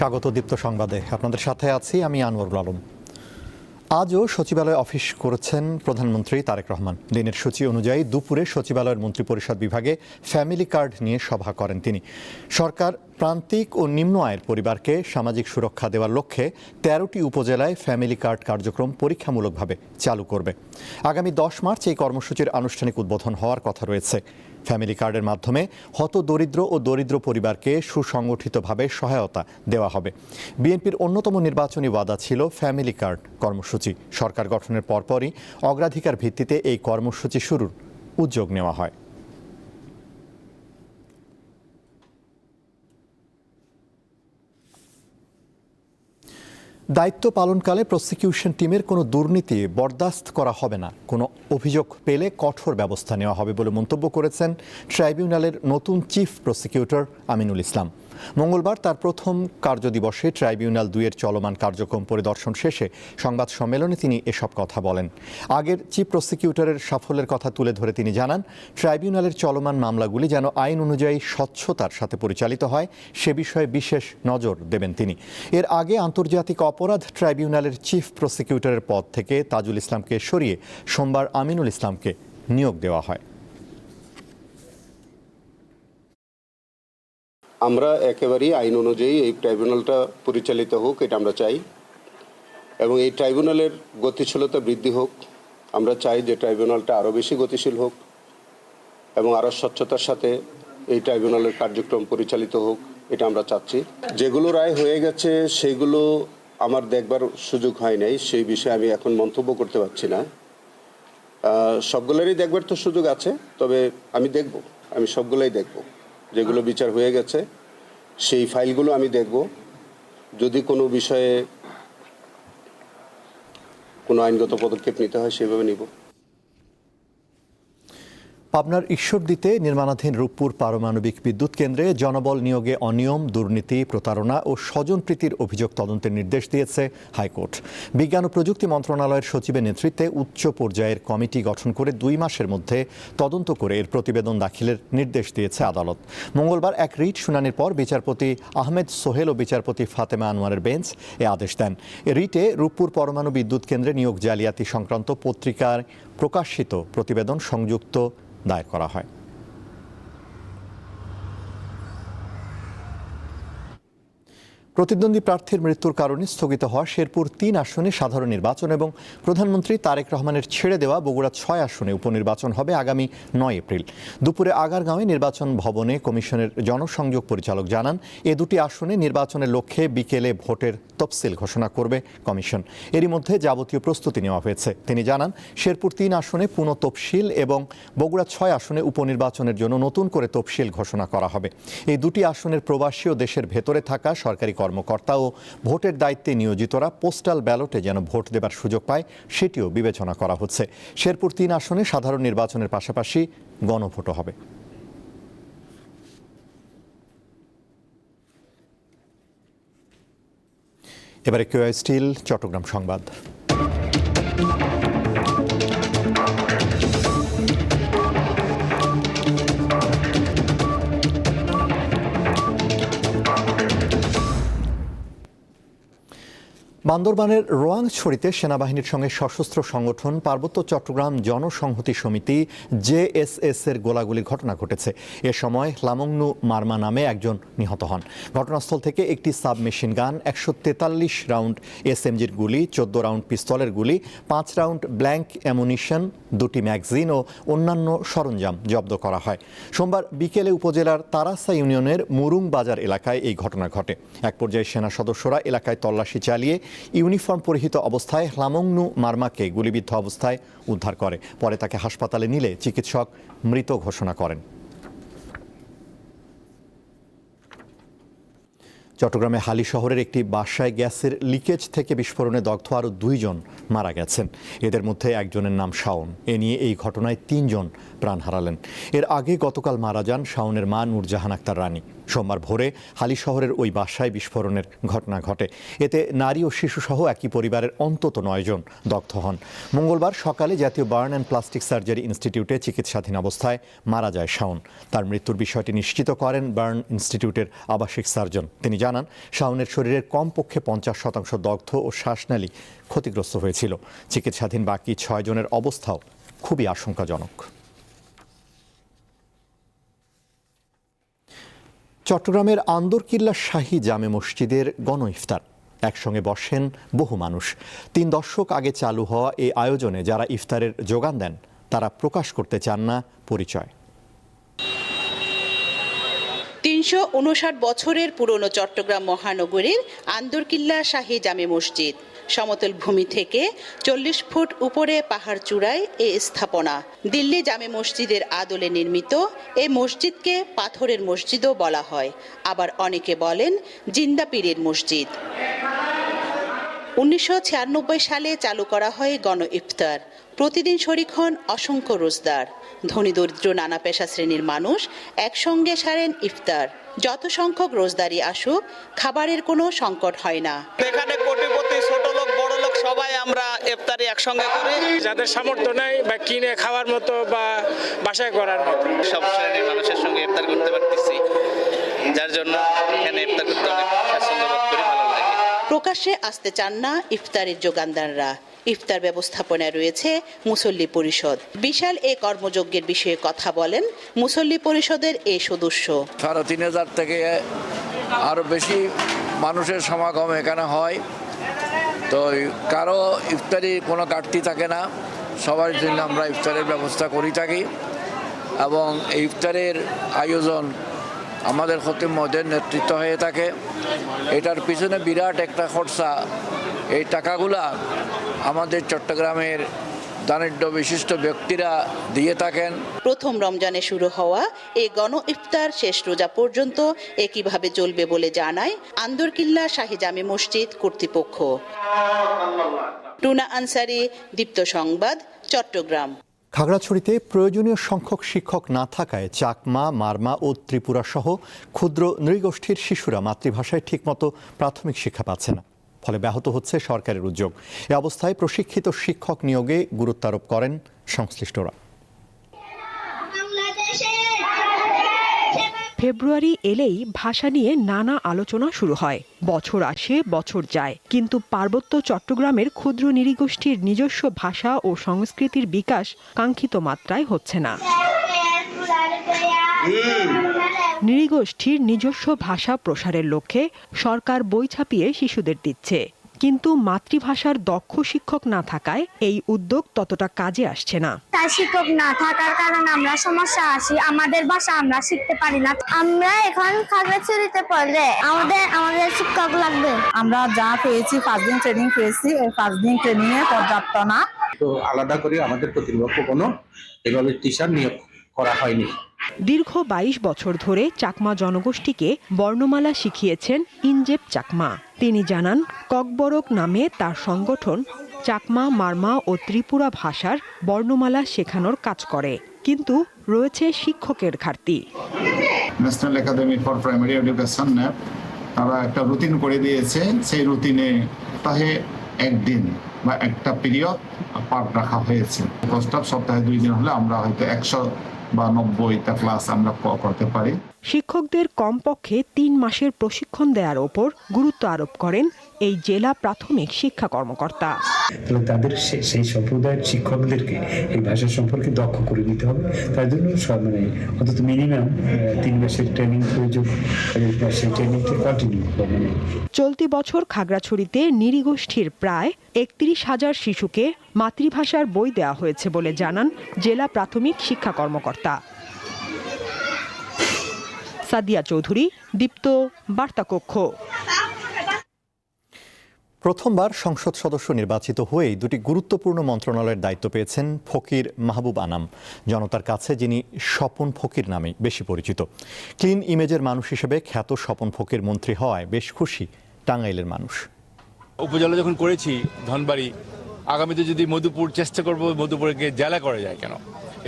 স্বাগত দীপ্ত সংবাদে। আপনাদের সাথে আছি আমি আনোয়ারুল আলম। আজও সচিবালয়ে অফিস করেছেন প্রধানমন্ত্রী তারেক রহমান। দিনের সূচি অনুযায়ী দুপুরে সচিবালয়ের মন্ত্রিপরিষদ বিভাগে ফ্যামিলি কার্ড নিয়ে সভা করেন তিনি। সরকার প্রান্তিক ও নিম্ন আয়ের পরিবারকে সামাজিক সুরক্ষা দেওয়ার লক্ষ্যে ১৩টি উপজেলায় ফ্যামিলি কার্ড কার্যক্রম পরীক্ষামূলকভাবে চালু করবে। আগামী ১০ মার্চ এই কর্মসূচির আনুষ্ঠানিক উদ্বোধন হওয়ার কথা রয়েছে। ফ্যামিলি কার্ডের মাধ্যমে হতদরিদ্র ও দরিদ্র পরিবারকে সুসংগঠিতভাবে সহায়তা দেওয়া হবে। বিএনপির অন্যতম নির্বাচনী ওয়াদা ছিল ফ্যামিলি কার্ড কর্মসূচি। সরকার গঠনের পরপরই অগ্রাধিকার ভিত্তিতে এই কর্মসূচি শুরুর উদ্যোগ নেওয়া হয়। দায়িত্ব পালনকালে প্রসিকিউশন টিমের কোনো দুর্নীতি বরদাস্ত করা হবে না, কোনো অভিযোগ পেলে কঠোর ব্যবস্থা নেওয়া হবে বলে মন্তব্য করেছেন ট্রাইব্যুনালের নতুন চিফ প্রসিকিউটর আমিনুল ইসলাম। মঙ্গলবার তার প্রথম কার্যদিবসে ট্রাইব্যুনাল ২-এর চলমান কার্যক্রম পরিদর্শন শেষে সংবাদ সম্মেলনে তিনি এসব কথা বলেন। আগের চিফ প্রসিকিউটরের সাফল্যের কথা তুলে ধরে তিনি জানান, ট্রাইব্যুনালের চলমান মামলাগুলি যেন আইন অনুযায়ী স্বচ্ছতার সাথে পরিচালিত হয় সে বিষয়ে বিশেষ নজর দেবেন তিনি। এর আগে আন্তর্জাতিক অপরাধ ট্রাইব্যুনালের চিফ প্রসিকিউটরের পদ থেকে তাজুল ইসলামকে সরিয়ে সোমবার আমিনুল ইসলামকে নিয়োগ দেওয়া হয়। আমরা একেবারেই আইন অনুযায়ী এই ট্রাইব্যুনালটা পরিচালিত হোক, এটা আমরা চাই, এবং এই ট্রাইব্যুনালের গতিশীলতা বৃদ্ধি হোক। আমরা চাই যে ট্রাইব্যুনালটা আরও বেশি গতিশীল হোক এবং আরও স্বচ্ছতার সাথে এই ট্রাইব্যুনালের কার্যক্রম পরিচালিত হোক, এটা আমরা চাচ্ছি। যেগুলো রায় হয়ে গেছে সেগুলো আমার দেখবার সুযোগ হয় নাই, সেই বিষয়ে আমি এখন মন্তব্য করতে পারছি না। সবগুলোরই দেখবার তো সুযোগ আছে, তবে আমি সবগুলোই দেখব। যেগুলো বিচার হয়ে গেছে সেই ফাইলগুলো আমি দেখব। যদি কোনো বিষয়ে কোনো আইনগত পদক্ষেপ নিতে হয় সেভাবে নিব। পাবনার ঈশ্বরদীতে নির্মাণাধীন রূপপুর পারমাণবিক বিদ্যুৎ কেন্দ্রে জনবল নিয়োগে অনিয়ম, দুর্নীতি, প্রতারণা ও স্বজনপ্রীতির অভিযোগ তদন্তের নির্দেশ দিয়েছে হাইকোর্ট। বিজ্ঞান ও প্রযুক্তি মন্ত্রণালয়ের সচিবের নেতৃত্বে উচ্চ পর্যায়ের কমিটি গঠন করে ২ মাসের মধ্যে তদন্ত করে এর প্রতিবেদন দাখিলের নির্দেশ দিয়েছে আদালত। মঙ্গলবার এক রিট শুনানির পর বিচারপতি আহমেদ সোহেল ও বিচারপতি ফাতেমা আনোয়ারের বেঞ্চ এ আদেশ দেন। রিটে রূপপুর পরমাণু বিদ্যুৎ কেন্দ্রে নিয়োগ জালিয়াতি সংক্রান্ত পত্রিকায় প্রকাশিত প্রতিবেদন সংযুক্ত দায়ের করা হয়। প্রতিদ্বন্দ্বী প্রার্থীর মৃত্যুর কারণে স্থগিত হওয়া শেরপুর ৩ আসনে সাধারণ নির্বাচন এবং প্রধানমন্ত্রী তারেক রহমানের ছেড়ে দেওয়া বগুড়া ৬ আসনে উপনির্বাচন হবে আগামী ৯ এপ্রিল। দুপুরে আগারগাঁওয়ে নির্বাচন ভবনে কমিশনের জনসংযোগ পরিচালক জানান, এ দুটি আসনে নির্বাচনের লক্ষ্যে বিকেলে ভোটের তফসিল ঘোষণা করবে কমিশন। এরই মধ্যে যাবতীয় প্রস্তুতি নেওয়া হয়েছে। তিনি জানান, শেরপুর ৩ আসনে পুনঃ তফসিল এবং বগুড়া ৬ আসনে উপনির্বাচনের জন্য নতুন করে তফসিল ঘোষণা করা হবে। এই দুটি আসনের প্রবাসী ও দেশের ভেতরে থাকা সরকারি কর্মকর্তা ও ভোটের দায়িত্বে নিয়োজিতরা পোস্টাল ব্যালটে যেন ভোট দেবার সুযোগ পায় সেটিও বিবেচনা করা হচ্ছে। শেরপুর ৩ আসনে সাধারণ নির্বাচনের পাশাপাশি গণভোটও হবে। এবারে কেওআই স্টিল চট্টগ্রাম সংবাদ। বান্দরবানের রোয়াংছড়িতে সেনাবাহিনীর সঙ্গে সশস্ত্র সংগঠন পার্বত্য চট্টগ্রাম জনসংহতি সমিতি জেএসএস এর গোলাগুলির ঘটনা ঘটেছে। এ সময় লামংনু মারমা নামে একজন নিহত হন। ঘটনাস্থল থেকে একটি সাবমেশিন গান, ১৪৩ রাউন্ড এসএমজির গুলি, ১৪ রাউন্ড পিস্তলের গুলি, ৫ রাউন্ড ব্ল্যাঙ্ক অ্যামুনিশন, ২টি ম্যাগজিন ও অন্যান্য সরঞ্জাম জব্দ করা হয়। সোমবার বিকেলে উপজেলার তারাসা ইউনিয়নের মুরুং বাজার এলাকায় এই ঘটনা ঘটে। এক পর্যায়ে সেনা সদস্যরা এলাকায় তল্লাশি চালিয়ে ইউনিফর্ম পরিহিত অবস্থায় লামংনু মারমাকে গুলিবিদ্ধ অবস্থায় উদ্ধার করে। পরে তাকে হাসপাতালে নিলে চিকিৎসক মৃত ঘোষণা করেন। চট্টগ্রামে হালি শহরের একটি বাসায় গ্যাসের লিকেজ থেকে বিস্ফোরণে দগ্ধ আরও ২ জন মারা গেছেন। এদের মধ্যে একজনের নাম শাওন। এ নিয়ে এই ঘটনায় ৩ জন প্রাণ হারালেন। এর আগে গতকাল মারা যান শাওনের মা নূরজাহান আক্তার রানী। সোমবার ভোরে হালি শহরের ওই বাসায় বিস্ফোরণের ঘটনা ঘটে। এতে নারী ও শিশুসহ একই পরিবারের অন্তত ৯ জন দগ্ধ হন। মঙ্গলবার সকালে জাতীয় বার্ন অ্যান্ড প্লাস্টিক সার্জারি ইনস্টিটিউটে চিকিৎসাধীন অবস্থায় মারা যায় শাওন। তার মৃত্যুর বিষয়টি নিশ্চিত করেন বার্ন ইনস্টিটিউটের আবাসিক সার্জন। তিনি জানান, জানান, শাওনের শরীরের কমপক্ষে 50% দগ্ধ ও শ্বাসনালী ক্ষতিগ্রস্ত হয়েছিল। চিকিৎসাধীন বাকি 6 জনের অবস্থাও খুবই আশঙ্কাজনক। চট্টগ্রামের আন্দরকিল্লা শাহী জামে মসজিদের গণ ইফতার। একসঙ্গে বসেন বহু মানুষ। 3 দশক আগে চালু হওয়া এই আয়োজনে যারা ইফতারের যোগান দেন তারা প্রকাশ করতে চান না পরিচয়। 359 বছরের পুরনো চট্টগ্রাম মহানগরীর আন্দরকিল্লা শাহী জামে মসজিদ। সমতল ভূমি থেকে 40 ফুট উপরে পাহাড় চূড়ায় এ স্থাপনা। দিল্লি জামে মসজিদের আদলে নির্মিত এই মসজিদকে পাথরের মসজিদও বলা হয়, আবার অনেকে বলেন জিন্দা পীরের মসজিদ। 1996 সালে চালু করা হয় গণ ইফতার। প্রতিদিন শরিক হন অসংখ্য রোজদার। ধনী দরিদ্র নানা পেশা শ্রেণীর মানুষ একসঙ্গে সারেন ইফতার। যত সংখ্যক রোজদারি আসুক, খাবারের কোনো সংকট হয় না। এখানে কোটিপতি, ছোট লোক, বড় লোক সবাই আমরা ইফতারি একসঙ্গে করি। যাদের সামর্থ্য নেই বা কিনে খাওয়ার মতো বা বাসায় করার মতো, সব শ্রেণীর মানুষের সঙ্গে ইফতার করতে পারতেছি, যার জন্য এখানে ইফতার করতে অনেক স্বাচ্ছন্দ্য বোধ করি, ভালো লাগে। প্রকাশ্যে আসতে চান না ইফতারের যোগানদাররা। ইফতার ব্যবস্থাপনায় রয়েছে মুসল্লি পরিষদ। বিশাল এ কর্মযজ্ঞের বিষয়ে কথা বলেন মুসল্লি পরিষদের এই সদস্য। 3,500 থেকে আরও বেশি মানুষের সমাগম এখানে হয়। তো কারো ইফতারি কোনো ঘাটতি থাকে না, সবার জন্য আমরা ইফতারের ব্যবস্থা করে থাকি। এবং এই ইফতারের আয়োজন আমাদের খতিব মহোদয়ের নেতৃত্ব হয়ে থাকে। এটার পিছনে বিরাট একটা খরচা। এই টাকাগুলা আমাদের চট্টগ্রামের দারিদ্র বিশিষ্ট ব্যক্তিরা দিয়ে থাকেন। প্রথম রমজানে শুরু হওয়া এই গণ ইফতার শেষ রোজা পর্যন্ত একইভাবে চলবে বলে জানায় আন্দরকিল্লা শাহী জামে মসজিদ কর্তৃপক্ষ। টুনা আনসারি, দীপ্ত সংবাদ, চট্টগ্রাম। খাগড়াছড়িতে প্রয়োজনীয় সংখ্যক শিক্ষক না থাকায় চাকমা, মারমা ও ত্রিপুরা সহ ক্ষুদ্র নৃগোষ্ঠীর শিশুরা মাতৃভাষায় ঠিকমতো প্রাথমিক শিক্ষা পাচ্ছে না। ফলে ব্যাহত হচ্ছে সরকারের উদ্যোগ। এ অবস্থায় প্রশিক্ষিত শিক্ষক নিয়োগে গুরুত্ব আরোপ করেন সংশ্লিষ্টরা। ফেব্রুয়ারি এলেই ভাষা নিয়ে নানা আলোচনা শুরু হয়। বছর আসে, বছর যায়, কিন্তু পার্বত্য চট্টগ্রামের ক্ষুদ্র নৃগোষ্ঠীর নিজস্ব ভাষা ও সংস্কৃতির বিকাশ কাঙ্ক্ষিত মাত্রায় হচ্ছে না। নৃগোষ্ঠীর নিজস্ব ভাষা প্রসারের লক্ষ্যে সরকার বই ছাপিয়ে শিশুদের দিচ্ছে, কিন্তু মাতৃভাষার দক্ষ শিক্ষক না থাকায় এই উদ্যোগ ততটা কাজে আসছে না। তাই শিক্ষক না থাকার কারণে আমরা সমস্যা আসি, আমাদের ভাষা আমরা শিখতে পারি না। আমরা এখন খাগড়াছড়িতে পড়লে আমাদের শিক্ষক লাগবে। আমরা যা পেয়েছি 5 দিন ট্রেনিং পেয়েছি, এই 5 দিন ট্রেনিং এ পর্যাপ্ত না। তো আলাদা করে আমাদের কর্তৃপক্ষ কোনো এভাবে টিচার নিয়োগ করা হয়নি। দীর্ঘ 22 বছর ধরে চাকমা জনগোষ্ঠীকে বর্ণমালা শিখিয়েছেন ইনজেপ চাকমা। তিনি জানান, ককবরক নামে তার সংগঠন চাকমা, মারমা ও ত্রিপুরা ভাষার বর্ণমালা শেখানোর কাজ করে, কিন্তু রয়েছে শিক্ষকের ঘাটতি। National academy for primary education nap তারা একটা রুটিন করে দিয়েছে। সেই রুটিনে সপ্তাহে একদিন বা একটা পিরিয়ড পাঠ রাখা হয়েছে। সপ্তাহে 2 দিন হলে আমরা হয়তো 100 বা 90টা ক্লাস আমরা করতে পারি। শিক্ষকদের কমপক্ষে 3 মাসের প্রশিক্ষণ দেওয়ার ওপর গুরুত্ব আরোপ করেন এই জেলা প্রাথমিক শিক্ষা কর্মকর্তা। তাদের সেই সম্প্রদায়ের শিক্ষকদেরকে এই ভাষা সম্পর্কে দক্ষ করে নিতে হবে। তার জন্য অন্তত মিনিমাম 3 মাসের ট্রেনিং প্রয়োজন। সেই ট্রেনিংটা কন্টিনিউ করবে। চলতি বছর খাগড়াছড়িতে নৃগোষ্ঠীর প্রায় 31,000 শিশুকে মাতৃভাষার বই দেওয়া হয়েছে বলে জানান জেলা প্রাথমিক শিক্ষা কর্মকর্তা। সাদিয়া চৌধুরী, দীপ্ত, বার্তাকক্ষ। প্রথমবার সংসদ সদস্য নির্বাচিত হয়েই 2টি গুরুত্বপূর্ণ মন্ত্রণালয়ের দায়িত্ব পেয়েছেন ফকির মাহবুব আনাম। জনতার কাছে যিনি স্বপন ফকির নামে বেশি পরিচিত। ক্লিন ইমেজের মানুষ হিসেবে খ্যাত স্বপন ফকির মন্ত্রী হওয়ায় বেশ খুশি টাঙ্গাইলের মানুষ। উপজেলা যখন করেছি ধনবাড়ি, আগামীতে যদি মধুপুর চেষ্টা করব, মধুপুরকে জেলা করা যায় কেন,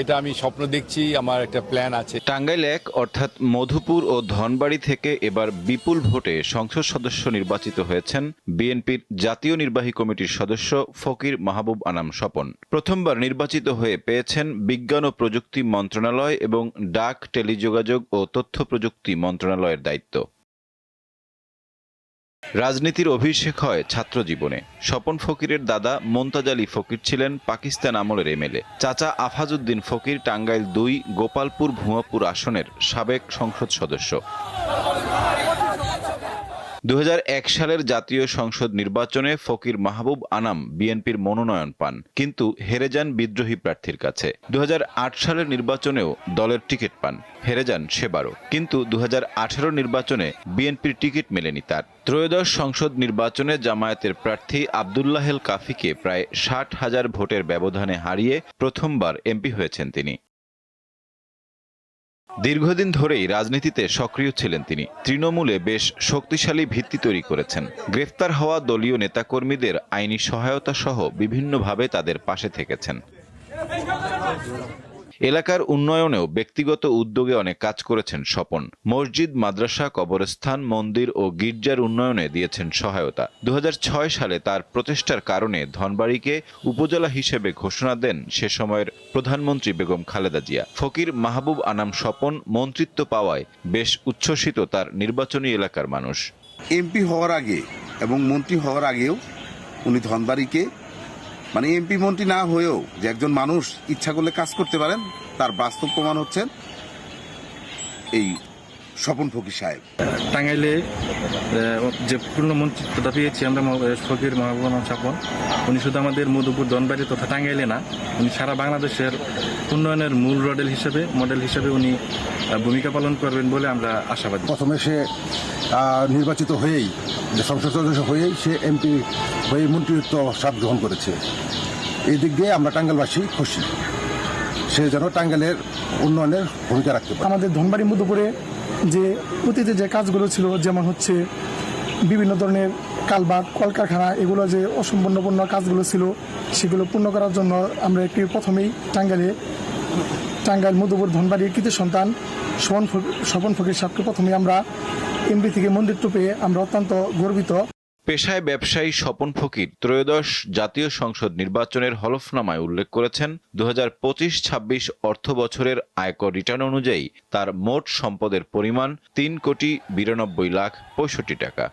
এটা আমি স্বপ্ন দেখছি, আমার একটা প্ল্যান আছে। টাঙ্গাইল 1 অর্থাৎ মধুপুর ও ধনবাড়ি থেকে এবার বিপুল ভোটে সংসদ সদস্য নির্বাচিত হয়েছেন বিএনপির জাতীয় নির্বাহী কমিটির সদস্য ফকির মাহবুব আনাম স্বপন। প্রথমবার নির্বাচিত হয়ে পেয়েছেন বিজ্ঞান ও প্রযুক্তি মন্ত্রণালয় এবং ডাক, টেলিযোগাযোগ ও তথ্য প্রযুক্তি মন্ত্রণালয়ের দায়িত্ব। রাজনীতির অভিষেক হয় ছাত্র জীবনে। স্বপন ফকিরের দাদা মোন্তাজ আলী ফকির ছিলেন পাকিস্তান আমলের এমএলএ। চাচা আফাজউদ্দিন ফকির টাঙ্গাইল ২ গোপালপুর ভুয়াপুর আসনের সাবেক সংসদ সদস্য। ২০০১ সালের জাতীয় সংসদ নির্বাচনে ফকির মাহবুব আনাম বিএনপির মনোনয়ন পান, কিন্তু হেরে যান বিদ্রোহী প্রার্থীর কাছে। ২০০৮ সালের নির্বাচনেও দলের টিকিট পান, হেরে যান সেবারও। কিন্তু ২০১৮ নির্বাচনে বিএনপির টিকিট মেলেনি তার। ত্রয়োদশ সংসদ নির্বাচনে জামায়াতের প্রার্থী আব্দুল্লাহেল কাফিকে প্রায় ৬০,০০০ ভোটের ব্যবধানে হারিয়ে প্রথমবার এমপি হয়েছেন তিনি। দীর্ঘদিন ধরেই রাজনীতিতে সক্রিয় ছিলেন তিনি। তৃণমূলে বেশ শক্তিশালী ভিত্তি তৈরি করেছেন। গ্রেফতার হওয়া দলীয় নেতাকর্মীদের আইনি সহায়তা সহ বিভিন্নভাবে তাদের পাশে থেকেছেন। এলাকার উন্নয়নেও ব্যক্তিগত উদ্যোগে অনেক কাজ করেছেন স্বপন। মসজিদ, মাদ্রাসা, কবরস্থান, মন্দির ও গির্জার উন্নয়নে দিয়েছেন সহায়তা। ২০০৬ সালে তার প্রচেষ্টার কারণে ধনবাড়ীকে উপজেলা হিসেবে ঘোষণা দেন সে সময়ের প্রধানমন্ত্রী বেগম খালেদা জিয়া। ফকির মাহবুব আনাম স্বপন মন্ত্রিত্ব পাওয়ায় বেশ উচ্ছ্বসিত তার নির্বাচনী এলাকার মানুষ। এমপি হওয়ার আগে এবং মন্ত্রী হওয়ার আগেও উনি ধনবাড়ীকে এমপি মন্ত্রী না হয়েও যে একজন মানুষ ইচ্ছা করলে কাজ করতে পারেন তার বাস্তব প্রমাণ হচ্ছেন এই স্বপন ফকির সাহেব। টাঙ্গাইলে যে পূর্ণ মন্ত্রিত্বটা পেয়েছি আমরা ফকির মাহবুব আনাম স্বপন, উনি শুধু আমাদের মধুপুর ধনবাড়ি তথা টাঙ্গাইলে না, উনি সারা বাংলাদেশের উন্নয়নের মূল মডেল হিসেবে উনি ভূমিকা পালন করবেন বলে আমরা আশাবাদী। প্রথমে সে নির্বাচিত হয়েই সংসদ সদস্য হয়েই সে এমপি হয়ে মন্ত্রিত্ব স্বাদ গ্রহণ করেছে। এই দিক দিয়ে আমরা টাঙ্গাইলবাসী খুশি, সে যেন টাঙ্গাইলের উন্নয়নের ভূমিকা রাখতে পারে। আমাদের ধনবাড়ি মধুপুরে যে অতীতে যে কাজগুলো ছিল, যেমন হচ্ছে বিভিন্ন ধরনের কালভার্ট, কলকারখানা, এগুলো যে অসম্পূর্ণ কাজগুলো ছিল সেগুলো পূর্ণ করার জন্য আমরা একটি প্রথমেই টাঙ্গাইল মধুপুর ধনবাড়ির কৃতি সন্তান স্বপন ফকির সাহেবকে প্রথমে আমরা এমপি থেকে মন্ত্রিত্ব পেয়ে আমরা অত্যন্ত গর্বিত। পেশায় ব্যবসায়ী স্বপন ফকির ত্রয়োদশ জাতীয় সংসদ নির্বাচনের হলফনামায় উল্লেখ করেছেন ২০২৫-২৬ অর্থ বছরের আয়কর রিটার্ন অনুযায়ী তার মোট সম্পদের পরিমাণ ৩,৯২,৬৫,০০০ টাকা।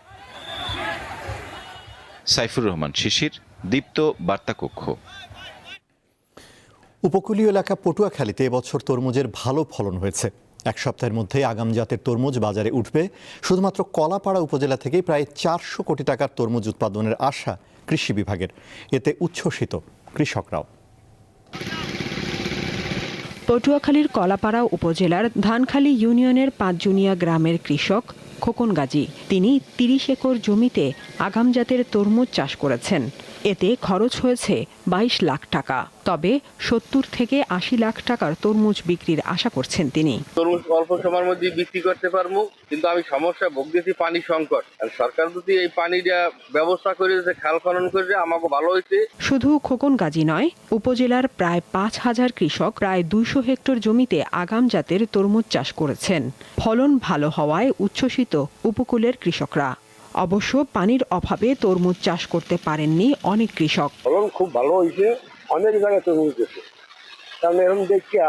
সাইফুর রহমান শিশির, দীপ্ত বার্তা কক্ষ। উপকূলীয় এলাকা পটুয়াখালীতে এবছর তরমুজের ভালো ফলন হয়েছে। এক সপ্তাহের মধ্যে আগাম জাতের তরমুজ বাজারে উঠবে। শুধুমাত্র কলাপাড়া উপজেলা থেকে প্রায় ৪০০ কোটি টাকার তরমুজ উৎপাদনের আশা কৃষি বিভাগের। এতে উচ্ছ্বসিত কৃষকরাও। পটুয়াখালীর কলাপাড়া উপজেলার ধানখালী ইউনিয়নের পাঁচজুনিয়া গ্রামের কৃষক খোকন গাজী। তিনি ৩০ একর জমিতে আগাম জাতের তরমুজ চাষ করেছেন। এতে খরচ হয়েছে ২২ লাখ টাকা। তবে ৭০ থেকে ৮০ লাখ টাকার তরমুজ বিক্রির আশা করছেন তিনি। তরমুজ অল্প সময়ের মধ্যে বিক্রি করতে পারবো, কিন্তু আমি সমস্যা ভুগতেছি পানি সংকট। সরকার যদি এই পানিটা ব্যবস্থা করে খাল খনন করে আমাকে ভালো হয়েছে। শুধু খোকন গাজী নয়, উপজেলার প্রায় ৫,০০০ কৃষক প্রায় ২০০ হেক্টর জমিতে আগাম জাতের তরমুজ চাষ করেছেন। ফলন ভালো হওয়ায় উচ্ছ্বসিত উপকূলের কৃষকরা। অবশ্য পানির অভাবে তরমুজ চাষ করতে পারেননি অনেক কৃষক। ফলন খুব ভালো হয়েছে, অনেক জায়গায় তরমুজ গেছে, কারণ এরকম দেখিয়া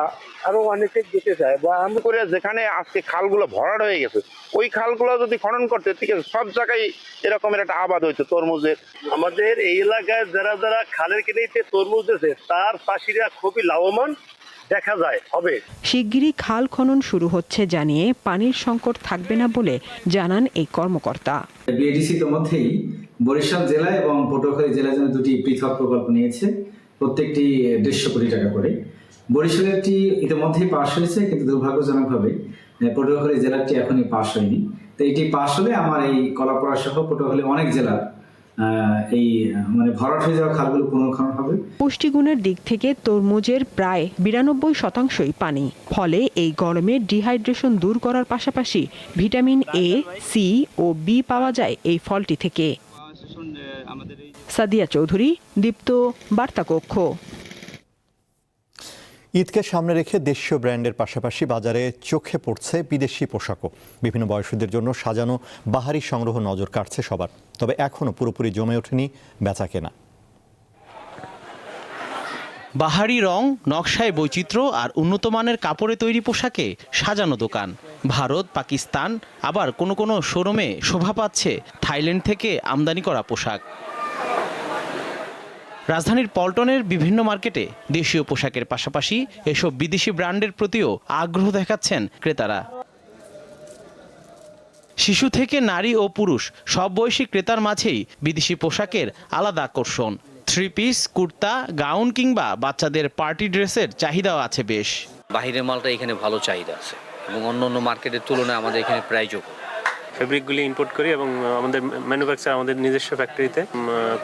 আরো অনেকে যেতে চায়। বা আমি করে যেখানে আজকে খালগুলো ভরাট হয়ে গেছে, ওই খালগুলো যদি খনন করতে, ঠিক আছে, সব জায়গায় এরকমের একটা আবাদ হইতো তরমুজের। আমাদের এই এলাকায় যারা যারা খালের কিনেতে তরমুজ দিয়েছে তার চাষিরা খুবই লাভবান দেখা যায় হবে। শিগগিরই খাল খনন শুরু হচ্ছে জানিয়ে পানির সংকট থাকবে না বলে জানান এই কর্মকর্তা। বিএডিসি ইতিমধ্যেই বরিশাল জেলা এবং পটুয়াখালী জেলার জন্য দুটি পৃথক প্রকল্প নিয়েছে, প্রত্যেকটি 150 কোটি টাকা করে। বরিশালেরটি ইতিমধ্যেই পাশ হয়েছে, কিন্তু দুর্ভাগ্যজনকভাবে পটুয়াখালী জেলারটি এখনই পাশ হয়নি। তো এটি পাশ হলে আমার এই কলাপাড়া সহ পটুয়াখালী অনেক জেলার এই ভরাট হয়ে যাওয়া খালগুলো পুনর্খনন হবে। পুষ্টিগুণের দিক থেকে তরমুজের প্রায় ৯২% পানি। ফলে এই গরমে ডিহাইড্রেশন দূর করার পাশাপাশি ভিটামিন এ, সি ও বি পাওয়া যায় এই ফলটি থেকে। সাদিয়া চৌধুরী, দীপ্ত বার্তা কক্ষ। ঈদকে সামনে রেখে দেশীয় ব্র্যান্ডের পাশাপাশি বাজারে চোখে পড়ছে বিদেশি পোশাকও। বিভিন্ন বয়সীদের জন্য সাজানো বাহারি সংগ্রহ নজর কাটছে সবার। তবে এখনও পুরোপুরি জমে ওঠেনি বেচাকেনা। বাহারি রং, নকশায় বৈচিত্র্য আর উন্নত মানের কাপড়ে তৈরি পোশাকে সাজানো দোকান। ভারত, পাকিস্তান, আবার কোনো কোনো শোরুমে শোভা পাচ্ছে থাইল্যান্ড থেকে আমদানি করা পোশাক। রাজধানীর পল্টনের বিভিন্ন মার্কেটে দেশীয় পোশাকের পাশাপাশি এসব বিদেশি ব্র্যান্ডের প্রতিও আগ্রহ দেখাচ্ছেন ক্রেতারা। শিশু থেকে নারী ও পুরুষ সব বয়সী ক্রেতার মাঝেই বিদেশি পোশাকের আলাদা আকর্ষণ। থ্রি পিস, কুর্তা, গাউন কিংবা বাচ্চাদের পার্টি ড্রেসের চাহিদাও আছে বেশ। বাহিরের মালটা এখানে ভালো চাহিদা আছে এবং অন্য অন্য মার্কেটের তুলনায় আমাদের এখানে প্রাইসও কম। ফেব্রিকগুলি ইম্পোর্ট করি এবং আমাদের ম্যানুফ্যাকচার আমাদের নিজস্ব ফ্যাক্টরিতে,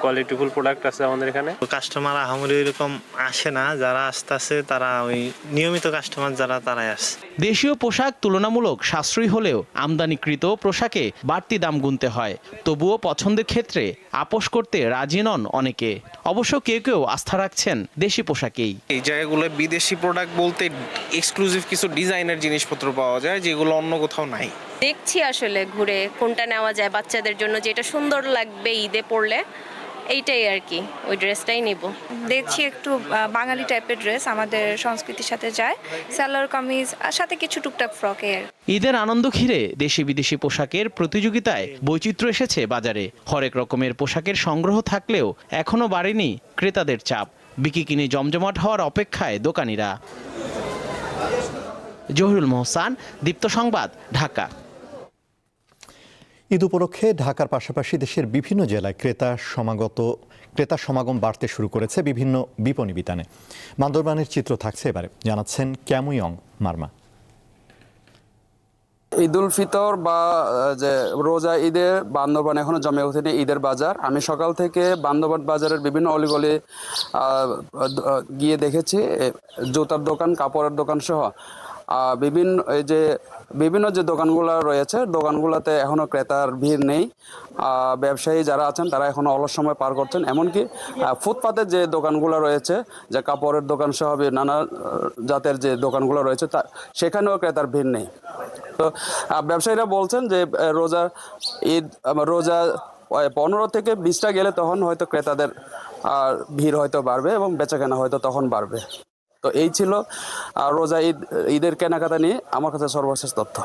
কোয়ালিটিফুল প্রোডাক্ট আছে আমাদের এখানে। কাস্টমার আহামরি এরকম আসে না, যারা আসতেছে তারা ওই নিয়মিত কাস্টমার যারা তারাই আসে। দেশীয় পোশাক তুলনামূলক সাশ্রয়ী হলেও আমদানিকৃত পোশাকে বাড়তি দাম গুনতে হয়। তবুও পছন্দের ক্ষেত্রে আপোষ করতে রাজি নন অনেকে। অবশ্য কেউ কেউ আস্থা রাখছেন দেশি পোশাকেই। এই জায়গাগুলো বিদেশি প্রোডাক্ট বলতে এক্সক্লুসিভ কিছু ডিজাইনের জিনিসপত্র পাওয়া যায় যেগুলো অন্য কোথাও নাই। দেখছি আসলে ঘুরে কোনটা নেওয়া যায় বাচ্চাদের জন্য, যেটা সুন্দর লাগবে ঈদে পরলে এইটাই আর কি, ওই ড্রেসটাই নেব। দেখছি একটু বাঙালি টাইপের ড্রেস আমাদের সংস্কৃতির সাথে যায়, সালোয়ার কামিজ আর সাথে কিছু টুকটাক ফ্রকের। ঈদের আনন্দ ঘিরে দেশি বিদেশি পোশাকের প্রতিযোগিতায় বৈচিত্র্য এসেছে বাজারে। হরেক রকমের পোশাকের সংগ্রহ থাকলেও এখনো বাড়েনি ক্রেতাদের চাপ। বিক্রি কিনে জমজমাট হওয়ার অপেক্ষায় দোকানিরা। জহিরুল মোহসান, দীপ্ত সংবাদ, ঢাকা। ঈদ উপলক্ষে ঢাকার পাশাপাশি দেশের বিভিন্ন জেলায় ক্রেতা সমাগম বাড়তে শুরু করেছে বিভিন্ন বিপণী বিতানে। বান্দরবানের চিত্র থাকছে এবারে, জানাচ্ছেন ক্যামুইয়ং মারমা। ঈদ উল ফিতর বা যে রোজা ঈদে বান্দরবান এখনো জমে ওঠেনি ঈদের বাজার। আমি সকাল থেকে বান্দরবান বাজারের বিভিন্ন অলিগলি গিয়ে দেখেছি জুতার দোকান, কাপড়ের দোকান সহ বিভিন্ন যে দোকানগুলো রয়েছে, দোকানগুলোতে এখনো ক্রেতার ভিড় নেই। ব্যবসায়ী যারা আছেন তারা এখনো অলস সময় পার করছেন। এমনকি ফুটপাতের যে দোকানগুলো রয়েছে, যে কাপড়ের দোকান সহ নানা জাতের যে দোকানগুলো রয়েছে সেখানেও ক্রেতার ভিড় নেই। তো ব্যবসায়ীরা বলছেন যে রোজা 15 থেকে 20টা গেলে তখন হয়তো ক্রেতাদের ভিড় হয়তো বাড়বে এবং বেচাকেনা হয়তো তখন বাড়বে। তো এই ছিল রোজা ঈদের কেনাকাটা নিয়ে আমার কাছে সর্বশেষ তথ্য।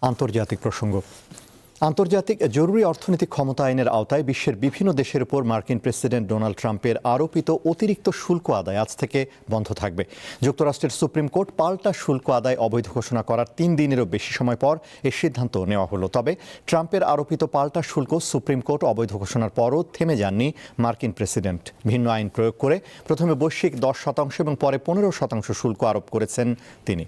আন্তর্জাতিক প্রসঙ্গ। আন্তর্জাতিক জরুরি অর্থনৈতিক ক্ষমতা আইনের আওতায় বিশ্বের বিভিন্ন দেশের উপর মার্কিন প্রেসিডেন্ট ডোনাল্ড ট্রাম্পের আরোপিত অতিরিক্ত শুল্ক আদায় আজ থেকে বন্ধ থাকবে। যুক্তরাষ্ট্রের সুপ্রিম কোর্ট পাল্টা শুল্ক আদায় অবৈধ ঘোষণা করার 3 দিনেরও বেশি সময় পর এ সিদ্ধান্ত নেওয়া হলো। তবে ট্রাম্পের আরোপিত পাল্টা শুল্ক সুপ্রিম কোর্ট অবৈধ ঘোষণার পরও থেমে যাননি মার্কিন প্রেসিডেন্ট। ভিন্ন আইন প্রয়োগ করে প্রথমে বৈশ্বিক 10% এবং পরে 15% শুল্ক আরোপ করেছেন তিনি।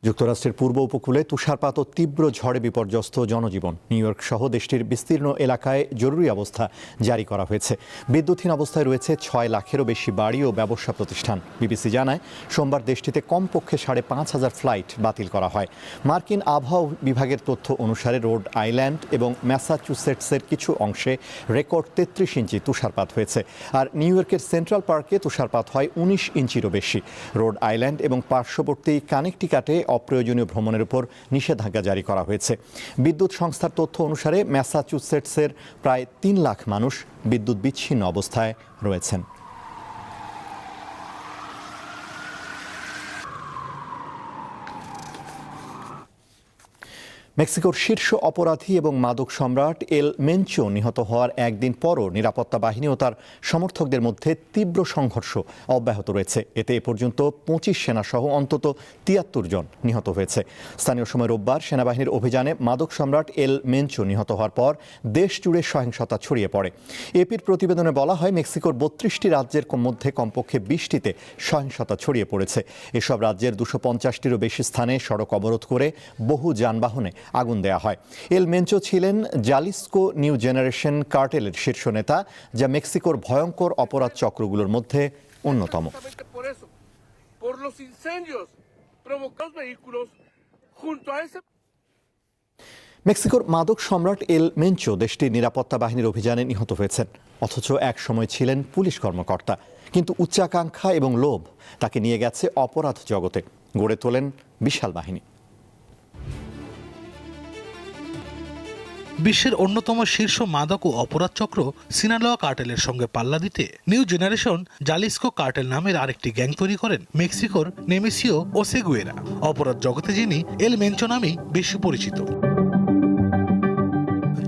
যুক্তরাষ্ট্রের পূর্ব উপকূলে তুষারপাত ও তীব্র ঝড়ে বিপর্যস্ত জনজীবন। নিউ ইয়র্ক সহ দেশটির বিস্তীর্ণ এলাকায় জরুরি অবস্থা জারি করা হয়েছে। বিদ্যুৎহীন অবস্থায় রয়েছে 6 লাখেরও বেশি বাড়ি ও ব্যবসা প্রতিষ্ঠান। বিবিসি জানায় সোমবার দেশটিতে কমপক্ষে 5,500 ফ্লাইট বাতিল করা হয়। মার্কিন আবহাওয়া বিভাগের তথ্য অনুসারে রোড আইল্যান্ড এবং ম্যাসাচুসেটসের কিছু অংশে রেকর্ড 33 ইঞ্চি তুষারপাত হয়েছে। আর নিউ ইয়র্কের সেন্ট্রাল পার্কে তুষারপাত হয় 19 ইঞ্চিরও বেশি। রোড আইল্যান্ড এবং পার্শ্ববর্তী কানেকটিকাটে অপ্রয়োজনীয় ভ্রমণের উপর নিষেধাজ্ঞা জারি করা হয়েছে। বিদ্যুৎ সংস্থার তথ্য অনুসারে ম্যাসাচুসেটসের প্রায় 3 লাখ মানুষ বিদ্যুৎ বিচ্ছিন্ন অবস্থায় রয়েছেন। মেক্সিকোর শীর্ষ অপরাধী এবং মাদক সম্রাট এল মেনচো নিহত হওয়ার একদিন পরও নিরাপত্তা বাহিনী ও তার সমর্থকদের মধ্যে তীব্র সংঘর্ষ অব্যাহত রয়েছে। এতে এ পর্যন্ত 25 সেনাসহ অন্তত 73 জন নিহত হয়েছে। স্থানীয় সময় রোববার সেনাবাহিনীর অভিযানে মাদক সম্রাট এল মেনচো নিহত হওয়ার পর দেশ জুড়ে সহিংসতা ছড়িয়ে পড়ে। এপির প্রতিবেদনে বলা হয় মেক্সিকোর 32টি রাজ্যের মধ্যে কমপক্ষে 20টিতে সহিংসতা ছড়িয়ে পড়েছে। এসব রাজ্যের 250টিরও বেশি স্থানে সড়ক অবরোধ করে বহু যানবাহনে আগুন দেয়া হয়। এল মেনচো ছিলেন জালিস্কো নিউ জেনারেশন কার্টেলের শীর্ষ নেতা, যা মেক্সিকোর ভয়ঙ্কর অপরাধ চক্রগুলোর মধ্যে অন্যতম। মেক্সিকোর মাদক সম্রাট এল মেনচো দেশটির নিরাপত্তা বাহিনীর অভিযানে নিহত হয়েছেন। অথচ এক সময় ছিলেন পুলিশ কর্মকর্তা। কিন্তু উচ্চাকাঙ্ক্ষা এবং লোভ তাকে নিয়ে গেছে অপরাধ জগতে। গড়ে তোলেন বিশাল বাহিনী। বিশ্বের অন্যতম শীর্ষ মাদক ও অপরাধ চক্র সিনালোয়া কার্টেলের সঙ্গে পাল্লা দিতে নিউ জেনারেশন জালিস্কো কার্টেল নামের আরেকটি গ্যাং তৈরি করেন মেক্সিকোর নেমেসিও ওসেগুয়েরা। অপরাধ জগতে যিনি এল মেনচো নামেই বেশি পরিচিত।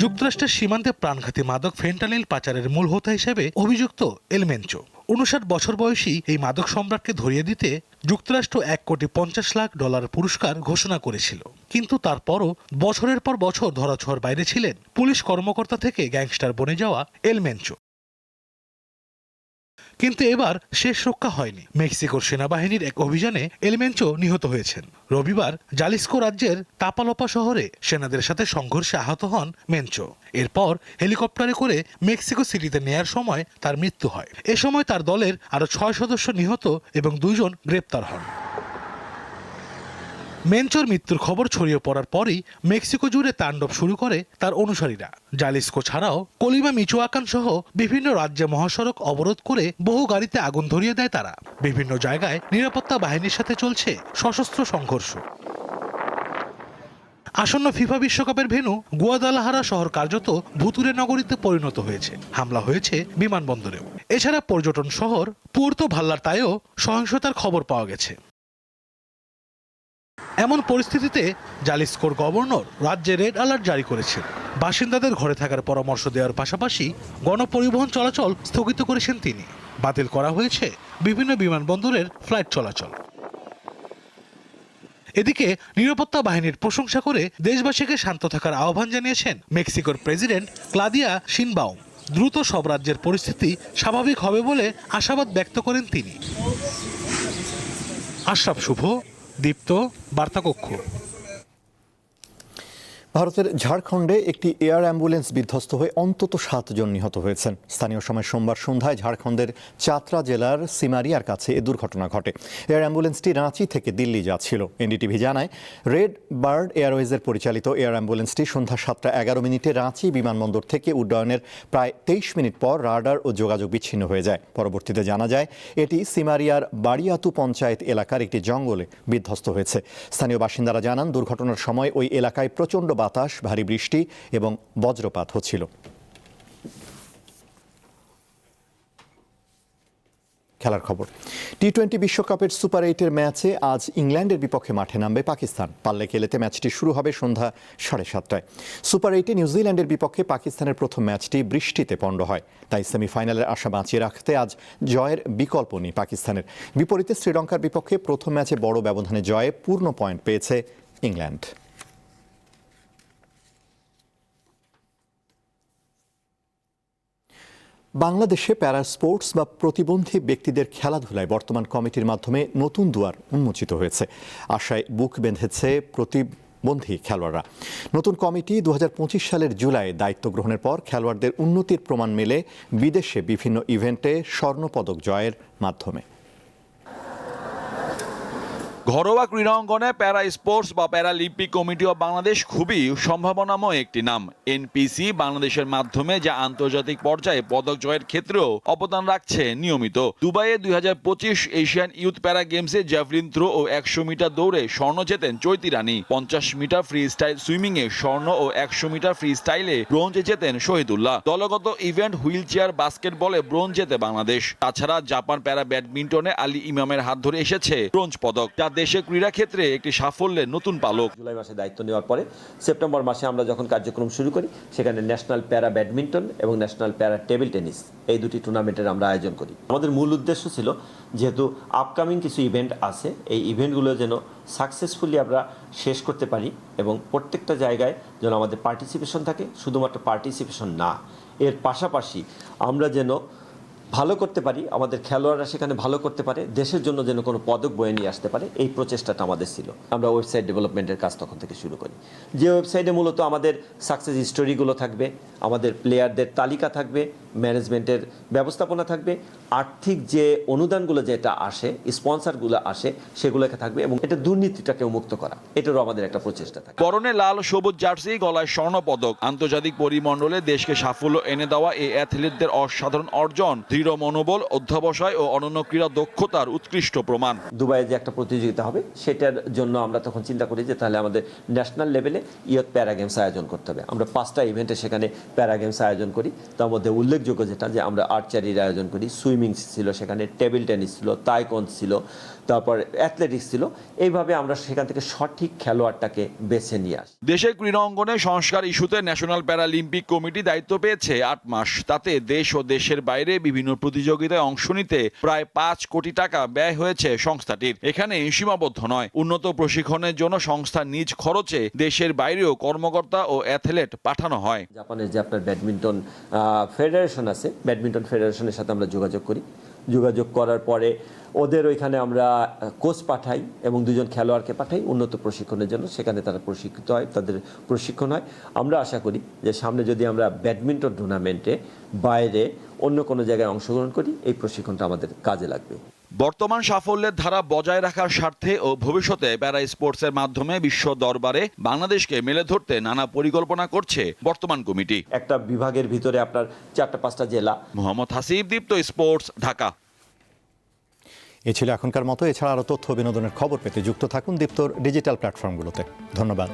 যুক্তরাষ্ট্রের সীমান্তে প্রাণঘাতী মাদক ফেন্টানিল পাচারের মূল হোতা হিসেবে অভিযুক্ত এল মেনচো। 59 বছর বয়সী এই মাদক সম্রাটকে ধরিয়ে দিতে যুক্তরাষ্ট্র $1,50,00,000 পুরস্কার ঘোষণা করেছিল, কিন্তু তারপরও বছরের পর বছর ধরাছোঁয়ার বাইরে ছিলেন পুলিশ কর্মকর্তা থেকে গ্যাংস্টার বনে যাওয়া এল মেনচো। কিন্তু এবার শেষ রক্ষা হয়নি। মেক্সিকোর সেনাবাহিনীর এক অভিযানে এল মেনচো নিহত হয়েছেন। রবিবার জালিস্কো রাজ্যের তাপালোপা শহরে সেনাদের সাথে সংঘর্ষে আহত হন মেনচো। এরপর হেলিকপ্টারে করে মেক্সিকো সিটিতে নেয়ার সময় তার মৃত্যু হয়। এ সময় তার দলের আরো 6 সদস্য নিহত এবং 2 জন গ্রেপ্তার হন। মেনচোর মৃত্যুর খবর ছড়িয়ে পড়ার পরই মেক্সিকো জুড়ে তাণ্ডব শুরু করে তার অনুসারীরা। জালিস্কো ছাড়াও কলিমা, মিচোয়াকান সহ বিভিন্ন রাজ্যে মহাসড়ক অবরোধ করে বহু গাড়িতে আগুন ধরিয়ে দেয় তারা। বিভিন্ন জায়গায় নিরাপত্তা বাহিনীর সাথে চলছে সশস্ত্র সংঘর্ষ। আসন্ন ফিফা বিশ্বকাপের ভেন্যু গুয়াদালাহারা শহর কার্যত ভুতুরে নগরীতে পরিণত হয়েছে। হামলা হয়েছে বিমানবন্দরেও। এছাড়া পর্যটন শহর পুর্তো ভাল্লারতায়ও সহিংসতার খবর পাওয়া গেছে। এমন পরিস্থিতিতে জালিস্কোর গভর্নর রাজ্যে রেড অ্যালার্ট জারি করেছেন। বাসিন্দাদের ঘরে থাকার পরামর্শ দেওয়ার পাশাপাশি গণপরিবহন চলাচল স্থগিত করেছেন তিনি। বাতিল করা হয়েছে বিভিন্ন বিমানবন্দরের ফ্লাইট চলাচল। এদিকে নিরাপত্তা বাহিনীর প্রশংসা করে দেশবাসীকে শান্ত থাকার আহ্বান জানিয়েছেন মেক্সিকোর প্রেসিডেন্ট ক্লাদিয়া শিনবাউম। দ্রুত সব রাজ্যের পরিস্থিতি স্বাভাবিক হবে বলে আশাবাদ ব্যক্ত করেন তিনি। আশরাফ শুভ, দীপ্ত, বার্তাকক্ষ। ভারতের ঝাড়খণ্ডে একটি এয়ার অ্যাম্বুলেন্স বিধ্বস্ত হয়ে অন্তত 7 জন নিহত হয়েছেন। স্থানীয় সময় সোমবার সন্ধ্যায় ঝাড়খণ্ডের চাতরা জেলার সিমারিয়ার কাছে এ দুর্ঘটনা ঘটে। এয়ার অ্যাম্বুলেন্সটি রাঁচি থেকে দিল্লি যাচ্ছিল। এনডিটিভি জানায়, রেড বার্ড এয়ারওয়েজের পরিচালিত এয়ার অ্যাম্বুলেন্সটি সন্ধ্যা 7:11 রাঁচি বিমানবন্দর থেকে উড্ডয়নের প্রায় 23 মিনিট পর রাডার ও যোগাযোগ বিচ্ছিন্ন হয়ে যায়। পরবর্তীতে জানা যায় এটি সিমারিয়ার বাড়িয়াতু পঞ্চায়েত এলাকার একটি জঙ্গলে বিধ্বস্ত হয়েছে। স্থানীয় বাসিন্দারা জানান, দুর্ঘটনার সময় ওই এলাকায় প্রচণ্ড বাতাস, ভারী বৃষ্টি এবং বজ্রপাত হচ্ছিল। খেলার খবর। টি-20 বিশ্বকাপের সুপার 8-এর ম্যাচে আজ ইংল্যান্ডের বিপক্ষে মাঠে নামবে পাকিস্তান। পাল্লে খেলেতে ম্যাচটি শুরু হবে সন্ধ্যা 7:30টায়। সুপার 8-এ নিউজিল্যান্ডের বিপক্ষে পাকিস্তানের প্রথম ম্যাচটি বৃষ্টিতে পণ্ড হয়। তাই সেমিফাইনালের আশা বাঁচিয়ে রাখতে আজ জয়ের বিকল্প নেই পাকিস্তানের। বিপরীতে শ্রীলঙ্কার বিপক্ষে প্রথম ম্যাচে বড় ব্যবধানে জয়ে পূর্ণ পয়েন্ট পেয়েছে ইংল্যান্ড। বাংলাদেশে প্যারা স্পোর্টস বা প্রতিবন্ধী ব্যক্তিদের খেলাধুলায় বর্তমান কমিটির মাধ্যমে নতুন দুয়ার উন্মোচিত হয়েছে। আশায় বুক বেঁধেছে প্রতিবন্ধী খেলোয়াড়রা। নতুন কমিটি 2025 সালের জুলাই দায়িত্ব গ্রহণের পর খেলোয়াড়দের উন্নতির প্রমাণ মেলে বিদেশে বিভিন্ন ইভেন্টে স্বর্ণপদক জয়ের মাধ্যমে। ঘরোয়া ক্রীড়াঙ্গনে প্যারা স্পোর্টস বা প্যারালিম্পিক কমিটি অব বাংলাদেশ খুবই সম্ভাবনাময় একটি নাম। এনপিসি বাংলাদেশের মাধ্যমে যা আন্তর্জাতিক পর্যায়ে পদক জয়ের ক্ষেত্রেও অবদান রাখছে নিয়মিত। দুবাইয়ে 2025 এশিয়ান ইউথ প্যারা গেমসে জ্যাভলিন থ্রো ও 100 মিটার দৌড়ে স্বর্ণ জেতেন চৈতি রানী। 50 মিটার ফ্রি স্টাইল সুইমিংয়ে স্বর্ণ ও 100 মিটার ফ্রি স্টাইলে ব্রোঞ্জ জেতেন শহীদুল্লাহ। দলগত ইভেন্ট হুইল চেয়ার বাস্কেটবলে ব্রোঞ্জ জেতে বাংলাদেশ। তাছাড়া জাপান প্যারা ব্যাডমিন্টনে আলী ইমামের হাত ধরে এসেছে ব্রোঞ্জ পদক, যা দেশে ক্রীড়া ক্ষেত্রে একটি সাফল্যের নতুন পালক। জুলাই মাসে দায়িত্ব নেওয়ার পরে সেপ্টেম্বর মাসে আমরা যখন কার্যক্রম শুরু করি, সেখানে ন্যাশনাল প্যারা ব্যাডমিন্টন এবং ন্যাশনাল প্যারা টেবিল টেনিস এই দুটি টুর্নামেন্টের আমরা আয়োজন করি। আমাদের মূল উদ্দেশ্য ছিল, যেহেতু আপকামিং কিছু ইভেন্ট আছে, এই ইভেন্টগুলো যেন সাকসেসফুলি আমরা শেষ করতে পারি এবং প্রত্যেকটা জায়গায় যেন আমাদের পার্টিসিপেশন থাকে। শুধুমাত্র পার্টিসিপেশন না, এর পাশাপাশি আমরা যেন ভালো করতে পারি, আমাদের খেলোয়াড়রা সেখানে ভালো করতে পারে, দেশের জন্য যেন কোনো পদক বয়ে নিয়ে আসতে পারে, এই প্রচেষ্টাটা আমাদের ছিল। আমরা ওয়েবসাইট ডেভেলপমেন্টের কাজ তখন থেকে শুরু করি, যে ওয়েবসাইটে মূলত আমাদের সাকসেস স্টোরিগুলো থাকবে, আমাদের প্লেয়ারদের তালিকা থাকবে ম্যানেজমেন্টের ব্যবস্থাপনা থাকবে, আর্থিক যে অনুদানগুলো যেটা আসে, স্পন্সরগুলো আসে, সেগুলোকে থাকবে এবং এটা দুর্নীতিটাকে মুক্ত করা, এটারও আমাদের একটা প্রচেষ্টা থাকে। পরনে লাল সবুজ জার্সি, গলায় স্বর্ণপদক, আন্তর্জাতিক পরিমণ্ডলে দেশকে সাফল্য এনে দেওয়া এই অ্যাথলিটদের অসাধারণ অর্জন দৃঢ় মনোবল, অধ্যবসায় ও অনন্য ক্রীড়া দক্ষতার উৎকৃষ্ট প্রমাণ। দুবাইয়ে যে একটা প্রতিযোগিতা হবে সেটার জন্য আমরা তখন চিন্তা করি যে তাহলে আমাদের ন্যাশনাল লেভেলে ইয়থ প্যারা গেমস আয়োজন করতে হবে। আমরা 5টা ইভেন্টে সেখানে প্যারা গেমস আয়োজন করি। তার মধ্যে উল্লেখযোগ্য যেটা যে আমরা আর্চারির আয়োজন করি, সুইমিং ছিল, সেখানে টেবিল টেনিস ছিল, তাইকোন্ড ছিল, তারপর অ্যাথলেটিক্স ছিল। এইভাবে আমরা সেখান থেকে সঠিক খেলোয়াড়টাকে বেছে নিয়ে আসি। দেশের ক্রীড়া অঙ্গনে সংস্কার ইস্যুতে ন্যাশনাল প্যারালিম্পিক কমিটি দায়িত্ব পেয়েছে 8 মাস। তাতে দেশ ও দেশের বাইরে বিভিন্ন প্রতিযোগিতায় অংশ নিতে প্রায় 5 কোটি টাকা ব্যয় হয়েছে সংস্থাটির। এখানে সীমাবদ্ধ নয়, উন্নত প্রশিক্ষণের জন্য সংস্থা নিজ খরচে দেশের বাইরেও কর্মকর্তা ও অ্যাথলেট পাঠানো হয়। জাপানের যে আপনার ব্যাডমিন্টন ফেডারেশন আছে, ব্যাডমিন্টন ফেডারেশনের সাথে আমরা যোগাযোগ করি। যোগাযোগ করার পরে ওদের ওইখানে আমরা কোচ পাঠাই এবং 2 জন খেলোয়াড়কে পাঠাই উন্নত প্রশিক্ষণের জন্য। সেখানে তারা প্রশিক্ষিত হয়, তাদের প্রশিক্ষণ হয়। আমরা আশা করি যে সামনে যদি আমরা ব্যাডমিন্টন টুর্নামেন্টে বাইরে অন্য কোনো জায়গায় অংশগ্রহণ করি, এই প্রশিক্ষণটা আমাদের কাজে লাগবে। বর্তমান সাফল্যের ধারা বজায় রাখার স্বার্থে ও ভবিষ্যতে প্যারা স্পোর্টসের মাধ্যমে বিশ্ব দরবারে বাংলাদেশকে মেলে ধরতে নানা পরিকল্পনা করছে বর্তমান কমিটি। একটা বিভাগের ভিতরে আপনার 4-5টা জেলা। মোহাম্মদ হাসিব, দীপ্ত স্পোর্টস, ঢাকা। এ ছিল এখনকার মতো। এছাড়া আরও তথ্য বিনোদনের খবর পেতে যুক্ত থাকুন দীপ্তর ডিজিটাল প্ল্যাটফর্মগুলোতে। ধন্যবাদ।